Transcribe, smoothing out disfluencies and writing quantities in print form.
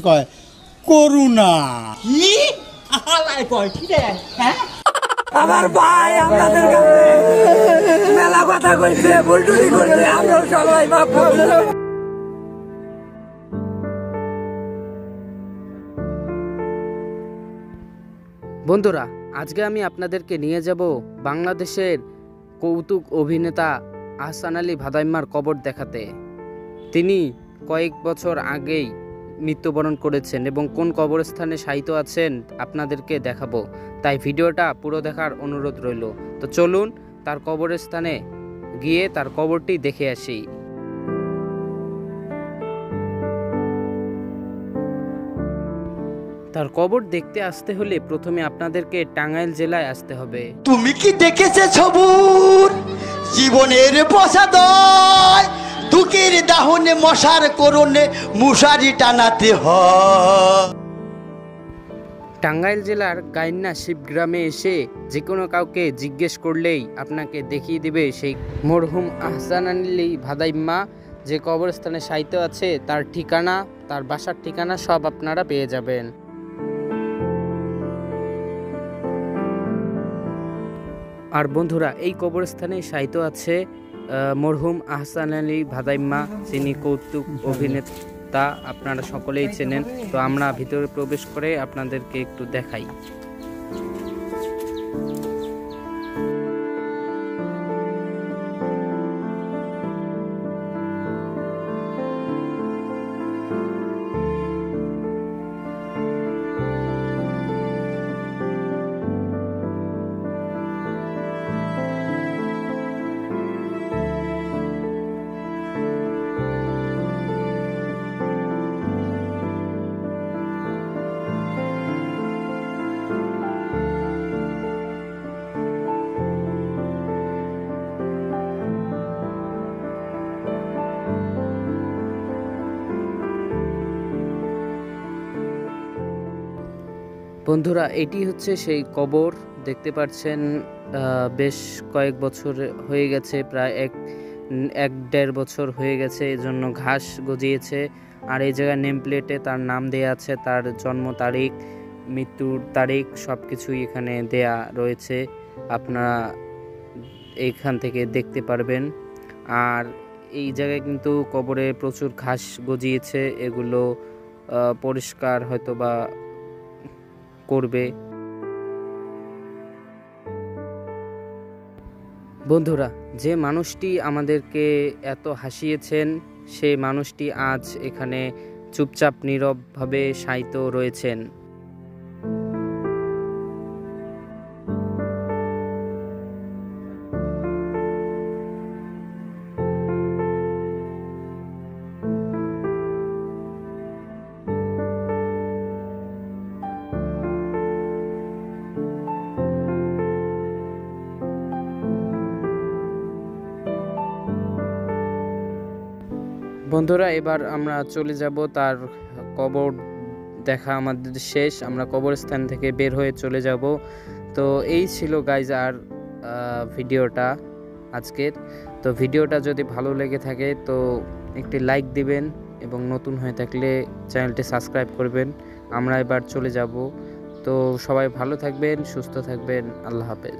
কয় করুণা। কি আলাই কয় কি রে? হ্যাঁ আমার ভাই আপনাদের কাছে মেলা কথা কইছে, বুলটুরি করছে, আমরা সবাই মাফ করে দাও। বন্ধুরা, আজকে আমি আপনাদেরকে নিয়ে যাব বাংলাদেশের কৌতুক অভিনেতা আহসান আলী ভাদাইম্মার কবর দেখাতে। তিনি কয়েক বছর আগেই মৃত্যুবরণ করেছেন এবং কোন কবরস্থানে শায়িত আছেন আপনাদেরকে দেখাবো, তাই ভিডিওটা পুরো দেখার অনুরোধ রইল। তো চলুন তার কবরস্থানে গিয়ে তার কবরটি দেখে আসি। তার কবর দেখতে আসতে হলে প্রথমে আপনাদেরকে টাঙ্গাইল জেলায় আসতে হবে। তুমি কি দেখেছে সবুর জীবনের বসাদয়, দুঃখের দাহনে মশার করণে মশারি টানাতে হয়। টাঙ্গাইল জেলার গাইন্না শিবগ্রামে এসে যে কোনো কাউকে জিজ্ঞেস করলেই আপনাকে দেখিয়ে দিবে সেই মরহুম আহসান আলী ভাদাইম্মা যে কবরস্থানে শায়িত আছে তার ঠিকানা, তার বাসার ঠিকানা সব আপনারা পেয়ে যাবেন। আর বন্ধুরা, এই কবরস্থানে শায়িত আছে মরহুম আহসান আলী ভাদাইম্মা, যিনি কৌতুক অভিনেতা, আপনারা সকলেই চেনেন। তো আমরা ভিতরে প্রবেশ করে আপনাদেরকে একটু দেখাই। বন্ধুরা, এটি হচ্ছে সেই কবর, দেখতে পাচ্ছেন বেশ কয়েক বছর হয়ে গেছে, প্রায় এক দেড় বছর হয়ে গেছে, এজন্য ঘাস গজিয়েছে। আর এই জায়গায় নেম প্লেটে তার নাম দেয়া আছে, তার জন্ম তারিখ, মৃত্যুর তারিখ সব কিছুই এখানে দেয়া রয়েছে, আপনারা এইখান থেকে দেখতে পারবেন। আর এই জায়গায় কিন্তু কবরে প্রচুর ঘাস গজিয়েছে, এগুলো পরিষ্কার হয়তো বা করবে। বন্ধুরা, যে মানুষটি আমাদেরকে এত হাসিয়েছেন সেই মানুষটি আজ এখানে চুপচাপ নীরবভাবে শায়িত রয়েছেন। বন্ধুরা, এবার আমরা চলে যাব, তার কবর দেখা আমাদের শেষ, আমরা কবরস্থান থেকে বের হয়ে চলে যাব। তো এই ছিল গাইজ আর ভিডিওটা আজকের। তো ভিডিওটা যদি ভালো লেগে থাকে তো একটি লাইক দিবেন এবং নতুন হয়ে থাকলে চ্যানেলটি সাবস্ক্রাইব করবেন। আমরা এবার চলে যাব। তো সবাই ভালো থাকবেন, সুস্থ থাকবেন, আল্লাহ হাফেজ।